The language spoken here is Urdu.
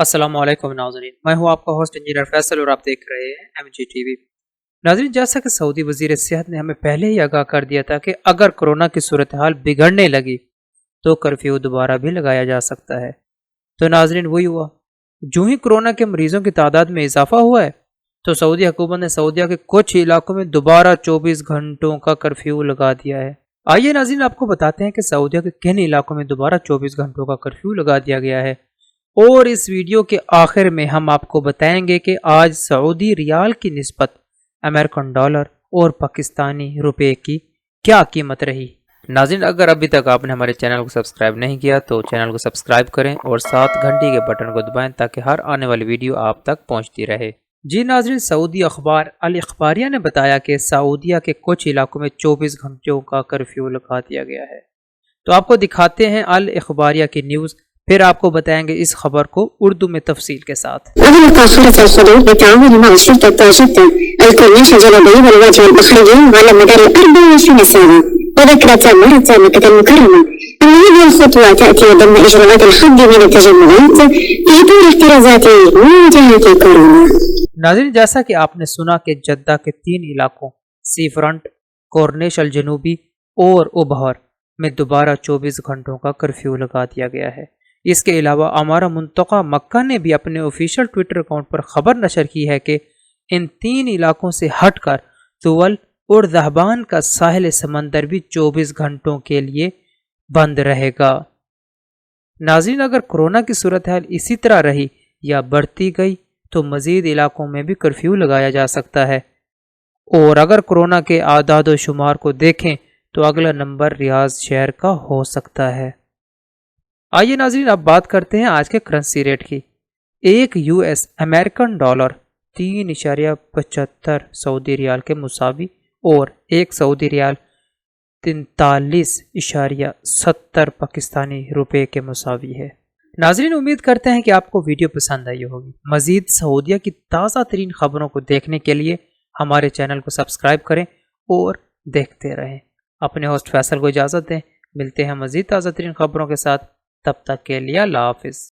السلام علیکم ناظرین، میں ہوں آپ کا ہوسٹ انجینئر فیصل اور آپ دیکھ رہے ہیں ایم جی ٹی وی۔ ناظرین، جیسا کہ سعودی وزیر صحت نے ہمیں پہلے ہی آگاہ کر دیا تھا کہ اگر کورونا کی صورتحال بگڑنے لگی تو کرفیو دوبارہ بھی لگایا جا سکتا ہے۔ تو ناظرین، وہی ہوا، جو ہی کورونا کے مریضوں کی تعداد میں اضافہ ہوا ہے تو سعودی حکومت نے سعودیہ کے کچھ علاقوں میں دوبارہ 24 گھنٹوں کا کرفیو لگا دیا ہے۔ آئیے ناظرین، آپ کو بتاتے ہیں کہ سعودیہ کے کن علاقوں میں دوبارہ 24 گھنٹوں کا کرفیو لگا دیا گیا ہے، اور اس ویڈیو کے آخر میں ہم آپ کو بتائیں گے کہ آج سعودی ریال کی نسبت امریکن ڈالر اور پاکستانی روپے کی کیا قیمت رہی۔ ناظرین، اگر ابھی تک آپ نے ہمارے چینل کو سبسکرائب نہیں کیا تو چینل کو سبسکرائب کریں اور ساتھ گھنٹی کے بٹن کو دبائیں تاکہ ہر آنے والی ویڈیو آپ تک پہنچتی رہے۔ جی ناظرین، سعودی اخبار الاخباریہ نے بتایا کہ سعودیہ کے کچھ علاقوں میں 24 گھنٹوں کا کرفیو لگا دیا گیا ہے۔ تو آپ کو دکھاتے ہیں الاخباریہ کی نیوز، پھر آپ کو بتائیں گے اس خبر کو اردو میں تفصیل کے ساتھ۔ أغلق خرط الحدود بالتعاون مع الشرطة جدة الكورنيش الجنوبي والوجه البحري على مدار 24 ساعة، وذكرت مرة مكة المكرمة أن هذه الخطوة تأتي ضمن إجراءات الحد من التجمعات في إطار احترازات مواجهة كورونا۔ ناظرین، جیسا کہ آپ نے سنا کہ جدہ کے 3 علاقوں سی فرنٹ، کورنیش الجنوبی اور ابہر میں دوبارہ 24 گھنٹوں کا کرفیو لگا دیا گیا ہے۔ اس کے علاوہ امارہ منطقہ مکہ نے بھی اپنے آفیشیل ٹویٹر اکاؤنٹ پر خبر نشر کی ہے کہ ان 3 علاقوں سے ہٹ کر طول اور ذہبان کا ساحل سمندر بھی 24 گھنٹوں کے لیے بند رہے گا۔ ناظرین، اگر کورونا کی صورتحال اسی طرح رہی یا بڑھتی گئی تو مزید علاقوں میں بھی کرفیو لگایا جا سکتا ہے، اور اگر کورونا کے اعداد و شمار کو دیکھیں تو اگلا نمبر ریاض شہر کا ہو سکتا ہے۔ آئیے ناظرین، اب بات کرتے ہیں آج کے کرنسی ریٹ کی۔ ایک یو ایس امریکن ڈالر 3.75 سعودی ریال کے مساوی اور ایک سعودی ریال 43.70 پاکستانی روپے کے مساوی ہے۔ ناظرین، امید کرتے ہیں کہ آپ کو ویڈیو پسند آئی ہوگی۔ مزید سعودیہ کی تازہ ترین خبروں کو دیکھنے کے لیے ہمارے چینل کو سبسکرائب کریں اور دیکھتے رہیں۔ اپنے ہوسٹ فیصل کو اجازت دیں، ملتے ہیں مزید تازہ ترین خبروں کے ساتھ، تب تک کے لیے اللہ حافظ۔